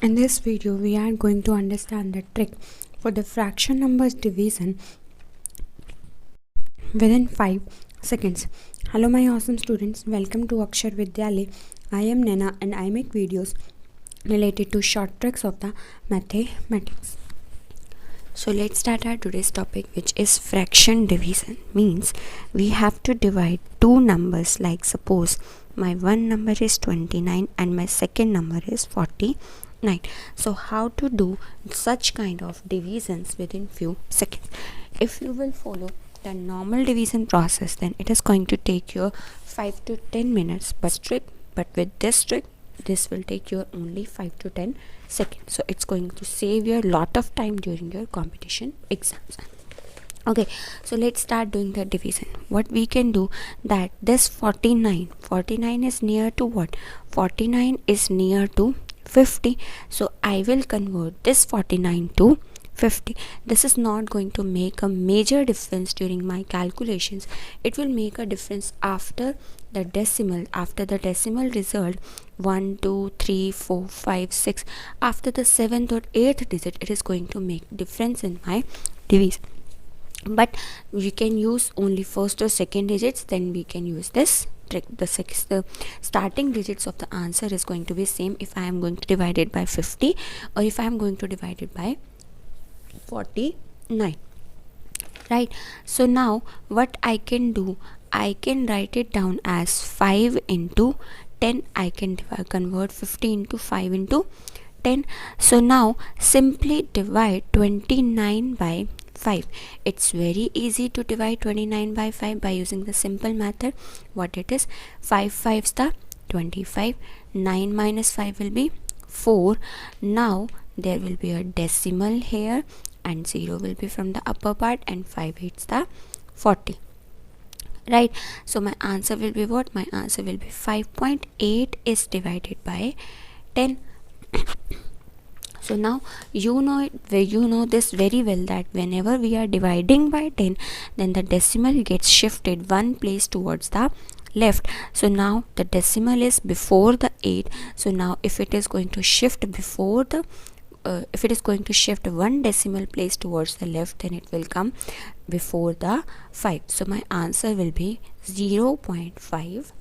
In this video, we are going to understand the trick for the fraction numbers division within 5 seconds. Hello my awesome students, welcome to Akshar Vidyalaya. I am Nana and I make videos related to short tricks of the mathematics. So let's start our today's topic, which is fraction division. Means we have to divide two numbers, like suppose my one number is 29 and my second number is 49. So how to do such kind of divisions within few seconds? If you will follow the normal division process, then it is going to take you 5 to 10 minutes, but with this trick this will take you only 5 to 10 seconds. So it's going to save you a lot of time during your competition exams. Okay, so let's start doing the division. What we can do, that this 49 is near to what? 49 is near to 50. So I will convert this 49 to 50. This is not going to make a major difference during my calculations. It will make a difference after the decimal result 1 2 3 4 5 6. After the 7th or 8th digit, it is going to make difference in my division. But we can use only first or second digits, then we can use this trick. The starting digits of the answer is going to be same if I am going to divide it by 50 or if I am going to divide it by 49, right? So now what I can do, I can write it down as 5 into 10. I can convert 50 into 5 into 10. So now simply divide 29 by 5. It's very easy to divide 29 by 5 by using the simple method. What it is, 5 5s the 25, 9 minus 5 will be 4. Now there will be a decimal here and 0 will be from the upper part, and 5 8s the 40, right? So my answer will be what? My answer will be 5.8 is divided by 10. So now you know this very well, that whenever we are dividing by 10, then the decimal gets shifted one place towards the left. So now the decimal is before the 8. So now if it is going to shift before the if it is going to shift one decimal place towards the left, then it will come before the 5. So my answer will be 0.58.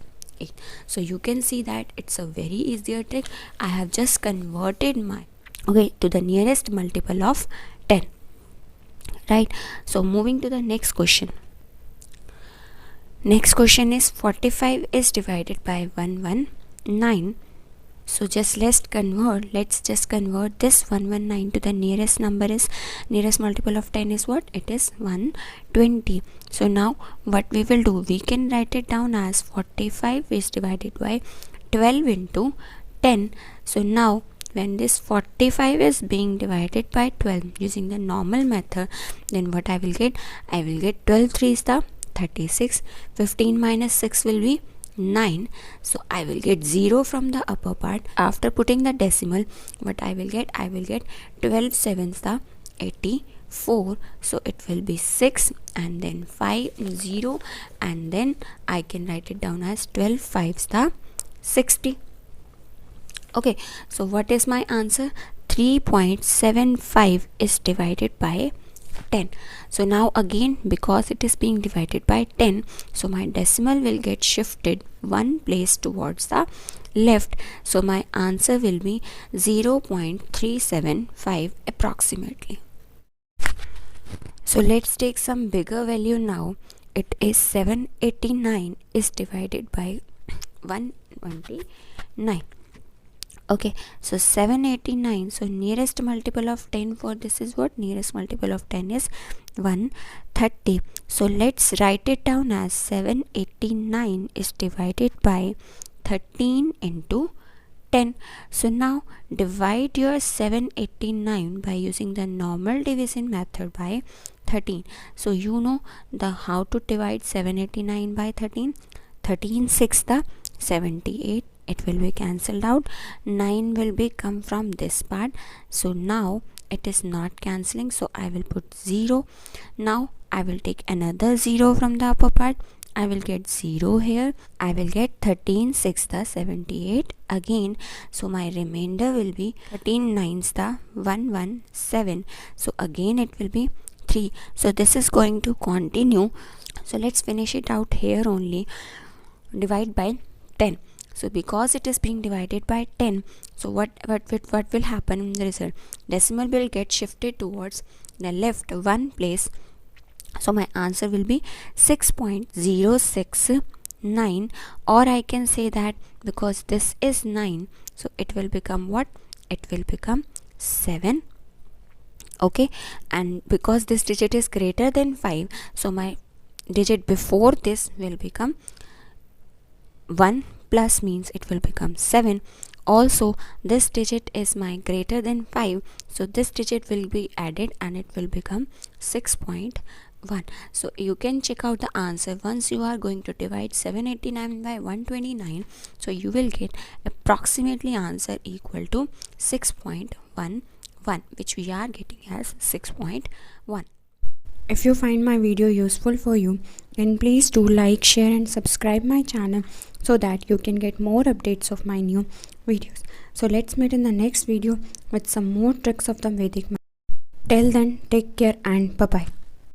So you can see that it's a very easier trick. I have just converted my to the nearest multiple of 10, right? So moving to the next question. Next question is 45 is divided by 119. So let's just convert this 119 to the nearest multiple of 10 is what? It is 120. So now what we will do, we can write it down as 45 is divided by 12 into 10. So now when this 45 is being divided by 12 using the normal method, then what I will get? I will get 12 3 is the 36. 15 minus 6 will be 9. So I will get 0 from the upper part. After putting the decimal, what I will get? I will get 12 7s the 84. So it will be 6 and then 5 0, and then I can write it down as 12 5s the 60. Okay, so what is my answer? 3.75 is divided by 10. So now again, because it is being divided by 10, so my decimal will get shifted one place towards the left. So my answer will be 0.375 approximately. So let's take some bigger value now. It is 789 is divided by 129. Okay, so 789. So nearest multiple of 10 for this is what? Nearest multiple of 10 is 130. So let's write it down as 789 is divided by 13 into 10. So now divide your 789 by using the normal division method by 13. So you know how to divide 789 by 13. 13 6 the 78. It will be cancelled out. 9 will be come from this part. So now it is not cancelling, so I will put 0. Now I will take another 0 from the upper part. I will get 0 here. I will get 13 6 the 78 again. So my remainder will be 13 9s the 117. So again it will be 3. So this is going to continue. So let's finish it out here only. Divide by 10. So because it is being divided by 10, so what will happen in the result? Decimal will get shifted towards the left one place. So my answer will be 6.069, or I can say that because this is 9, so it will become what? It will become 7. Okay, and because this digit is greater than 5, so my digit before this will become 1 plus means it will become 7. Also this digit is my greater than 5, so this digit will be added and it will become 6.1. So you can check out the answer. Once you are going to divide 789 by 129, so you will get approximately answer equal to 6.11, which we are getting as 6.1. If you find my video useful for you, then please do like, share and subscribe my channel so that you can get more updates of my new videos. So let's meet in the next video with some more tricks of the Vedic Maths. Till then, take care and bye-bye.